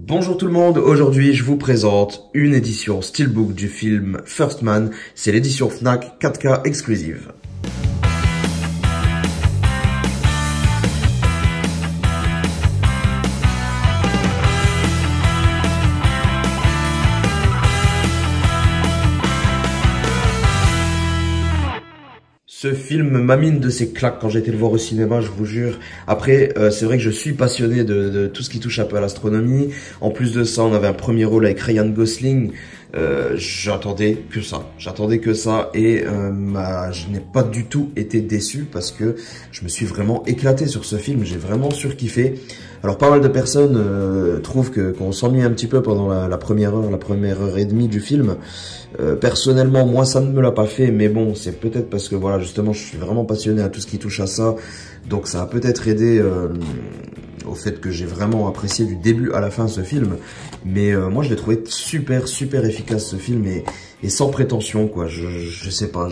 Bonjour tout le monde, aujourd'hui je vous présente une édition Steelbook du film First Man, c'est l'édition Fnac 4K exclusive. Ce film m'a mis de ses claques quand j'ai été le voir au cinéma, je vous jure. Après, c'est vrai que je suis passionné de tout ce qui touche un peu à l'astronomie. En plus de ça, on avait un premier rôle avec Ryan Gosling. J'attendais que ça et je n'ai pas du tout été déçu parce que je me suis vraiment éclaté sur ce film, j'ai vraiment surkiffé. Alors pas mal de personnes trouvent qu'on s'ennuie un petit peu pendant la première heure et demie du film. Personnellement, moi ça ne me l'a pas fait, mais bon, c'est peut-être parce que voilà, justement, je suis vraiment passionné à tout ce qui touche à ça, donc ça a peut-être aidé au fait que j'ai vraiment apprécié du début à la fin ce film. Mais moi je l'ai trouvé super efficace ce film et sans prétention quoi. Je sais pas.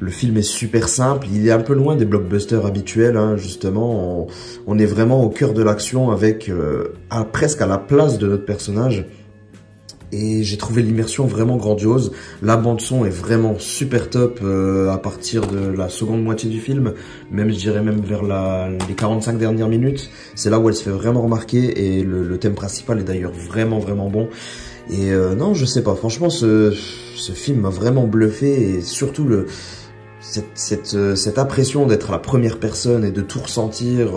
Le film est super simple, il est un peu loin des blockbusters habituels, hein, justement. On est vraiment au cœur de l'action avec presque à la place de notre personnage. Et j'ai trouvé l'immersion vraiment grandiose. La bande son est vraiment super top à partir de la seconde moitié du film. Même, je dirais même vers les 45 dernières minutes. C'est là où elle se fait vraiment remarquer et le thème principal est d'ailleurs vraiment bon. Et non, je sais pas, franchement ce film m'a vraiment bluffé et surtout cette impression d'être à la première personne et de tout ressentir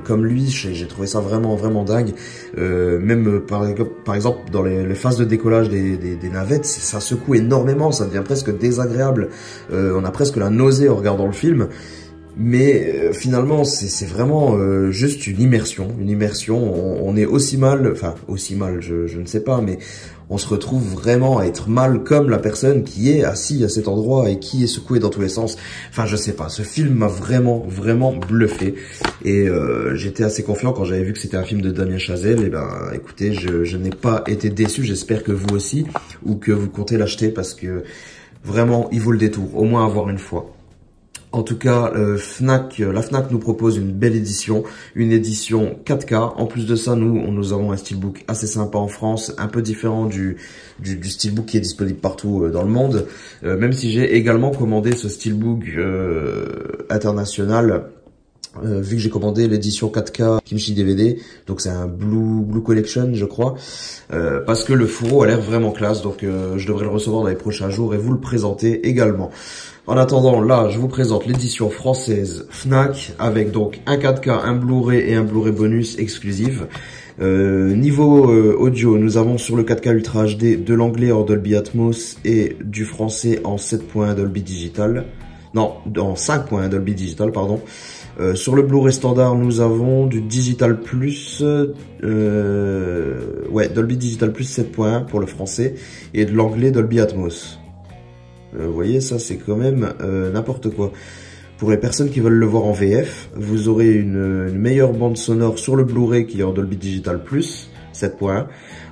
comme lui, j'ai trouvé ça vraiment dingue. Même par exemple dans les phases de décollage des navettes, ça secoue énormément, ça devient presque désagréable. On a presque la nausée en regardant le film. Mais finalement, c'est vraiment juste une immersion. On est aussi mal, je ne sais pas, mais on se retrouve vraiment à être mal comme la personne qui est assise à cet endroit et qui est secouée dans tous les sens. Enfin, je sais pas, ce film m'a vraiment bluffé. Et j'étais assez confiant quand j'avais vu que c'était un film de Damien Chazelle. Et ben, écoutez, je n'ai pas été déçu, j'espère que vous aussi, ou que vous comptez l'acheter parce que vraiment, il vaut le détour, au moins à voir une fois. En tout cas, la Fnac nous propose une belle édition, une édition 4K. En plus de ça, nous avons un steelbook assez sympa en France, un peu différent du steelbook qui est disponible partout dans le monde. Même si j'ai également commandé ce steelbook international, vu que j'ai commandé l'édition 4K Kimchi DVD, donc c'est un Blue Collection je crois, parce que le fourreau a l'air vraiment classe, donc je devrais le recevoir dans les prochains jours et vous le présenter également. En attendant, là, je vous présente l'édition française Fnac avec donc un 4K, un Blu-ray et un Blu-ray bonus exclusif. Niveau audio, nous avons sur le 4K Ultra HD de l'anglais en Dolby Atmos et du français en 7.1 Dolby Digital. Non, en 5.1 Dolby Digital, pardon. Sur le Blu-ray standard, nous avons du Digital Plus, Dolby Digital Plus 7.1 pour le français et de l'anglais Dolby Atmos. Vous voyez, ça c'est quand même n'importe quoi. Pour les personnes qui veulent le voir en VF, vous aurez une meilleure bande sonore sur le Blu-ray qui est en Dolby Digital Plus 7.1,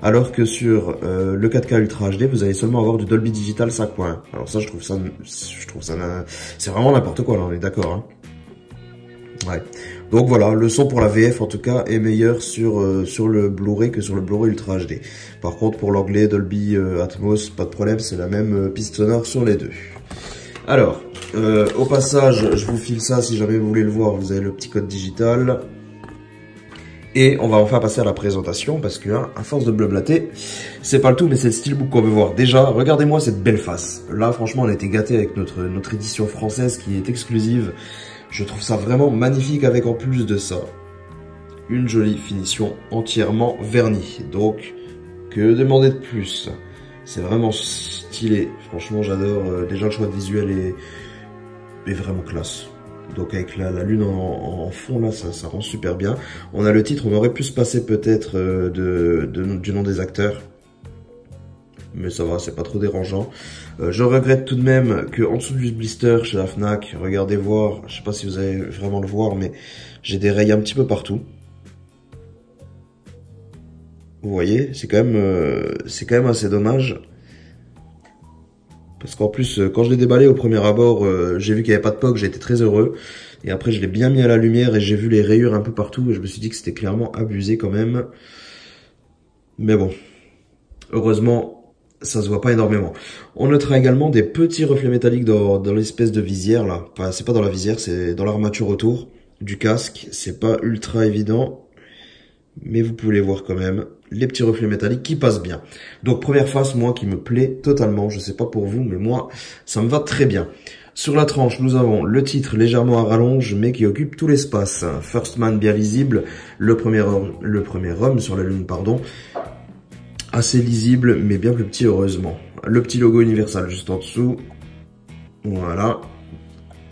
alors que sur le 4K Ultra HD, vous allez seulement avoir du Dolby Digital 5.1. Alors ça, je trouve ça, c'est vraiment n'importe quoi là, on est d'accord, hein. Ouais. Donc voilà, le son pour la VF en tout cas est meilleur sur le Blu-ray que sur le Blu-ray Ultra HD. Par contre pour l'anglais Dolby Atmos, pas de problème, c'est la même piste sonore sur les deux. Alors, au passage, je vous file ça si jamais vous voulez le voir, vous avez le petit code digital. Et on va enfin passer à la présentation parce que à force de blablater, c'est pas le tout, mais c'est le steelbook qu'on veut voir. Déjà, regardez-moi cette belle face. Là, franchement, on a été gâtés avec notre édition française qui est exclusive. Je trouve ça vraiment magnifique avec en plus de ça une jolie finition entièrement vernie. Donc, que demander de plus? C'est vraiment stylé. Franchement, j'adore. Déjà, le choix de visuel est vraiment classe. Donc, avec la lune en fond, là, ça rend super bien. On a le titre, on aurait pu se passer peut-être du nom des acteurs. Mais ça va, c'est pas trop dérangeant. Je regrette tout de même que en dessous du blister chez la Fnac, regardez voir, je sais pas si vous allez vraiment le voir, mais j'ai des rayures un petit peu partout. Vous voyez, c'est quand même assez dommage. Parce qu'en plus, quand je l'ai déballé au premier abord, j'ai vu qu'il n'y avait pas de POC, j'ai été très heureux. Et après, je l'ai bien mis à la lumière et j'ai vu les rayures un peu partout. Et je me suis dit que c'était clairement abusé quand même. Mais bon, heureusement, ça se voit pas énormément. On notera également des petits reflets métalliques dans l'espèce de visière là. Enfin, c'est pas dans la visière, c'est dans l'armature autour du casque. C'est pas ultra évident, mais vous pouvez les voir quand même. Les petits reflets métalliques qui passent bien. Donc première face, moi, qui me plaît totalement. Je sais pas pour vous, mais moi, ça me va très bien. Sur la tranche, nous avons le titre légèrement à rallonge, mais qui occupe tout l'espace. First Man bien lisible, le premier homme sur la Lune, pardon. Assez lisible, mais bien plus petit, heureusement. Le petit logo Universal juste en dessous. Voilà.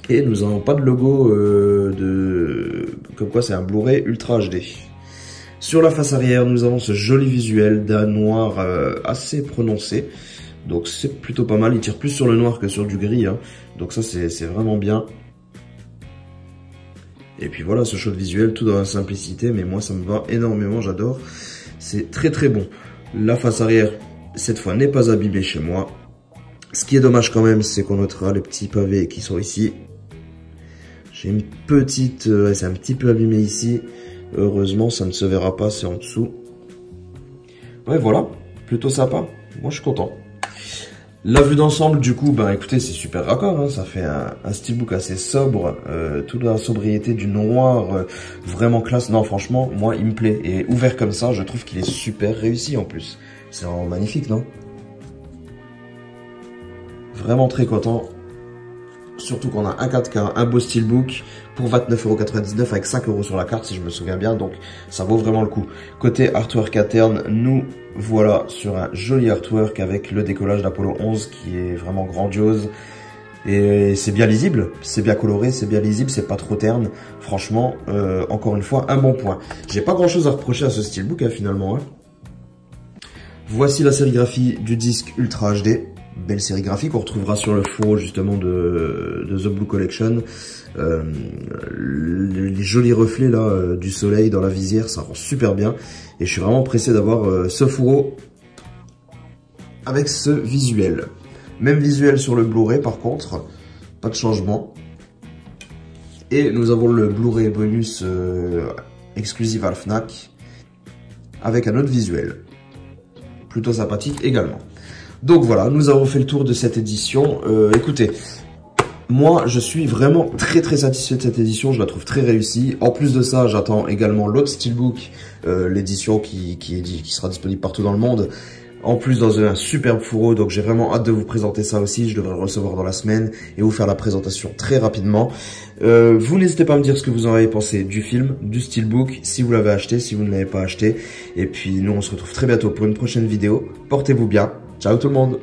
Et nous n'avons pas de logo comme quoi c'est un Blu-ray Ultra HD. Sur la face arrière, nous avons ce joli visuel d'un noir assez prononcé. Donc c'est plutôt pas mal, il tire plus sur le noir que sur du gris. Hein. Donc ça c'est vraiment bien. Et puis voilà, ce shot visuel, tout dans la simplicité, mais moi ça me va énormément, j'adore. C'est très très bon. La face arrière, cette fois, n'est pas abîmée chez moi. Ce qui est dommage quand même, c'est qu'on notera les petits pavés qui sont ici. J'ai une petite... c'est un petit peu abîmé ici. Heureusement, ça ne se verra pas, c'est en dessous. Ouais, voilà. Plutôt sympa. Moi, je suis content. La vue d'ensemble, du coup, bah écoutez, c'est super raccord. Hein. Ça fait un steelbook assez sobre. Toute la sobriété du noir. Vraiment classe. Non, franchement, moi, il me plaît. Et ouvert comme ça, je trouve qu'il est super réussi en plus. C'est vraiment magnifique, non? Vraiment très content. Surtout qu'on a un 4K, un beau steelbook pour 29,99 € avec 5 € sur la carte si je me souviens bien, donc ça vaut vraiment le coup. Côté artwork interne, nous voilà sur un joli artwork avec le décollage d'Apollo 11 qui est vraiment grandiose. Et c'est bien lisible, c'est bien coloré, c'est bien lisible, c'est pas trop terne. Franchement, encore une fois, un bon point. J'ai pas grand chose à reprocher à ce steelbook hein, finalement. Hein. Voici la sérigraphie du disque Ultra HD. Belle sérigraphie qu'on retrouvera sur le fourreau justement de The Blue Collection. Les jolis reflets là du soleil dans la visière, ça rend super bien. Et je suis vraiment pressé d'avoir ce fourreau avec ce visuel. Même visuel sur le Blu-ray par contre, pas de changement. Et nous avons le Blu-ray bonus exclusif à la Fnac avec un autre visuel. Plutôt sympathique également. Donc voilà, nous avons fait le tour de cette édition. Écoutez, moi je suis vraiment très très satisfait de cette édition, je la trouve très réussie. En plus de ça, j'attends également l'autre steelbook, l'édition qui sera disponible partout dans le monde. En plus dans un superbe fourreau, donc j'ai vraiment hâte de vous présenter ça aussi. Je devrais le recevoir dans la semaine et vous faire la présentation très rapidement. Vous n'hésitez pas à me dire ce que vous en avez pensé du film, du steelbook, si vous l'avez acheté, si vous ne l'avez pas acheté. Et puis nous on se retrouve très bientôt pour une prochaine vidéo. Portez-vous bien. Ciao tout le monde.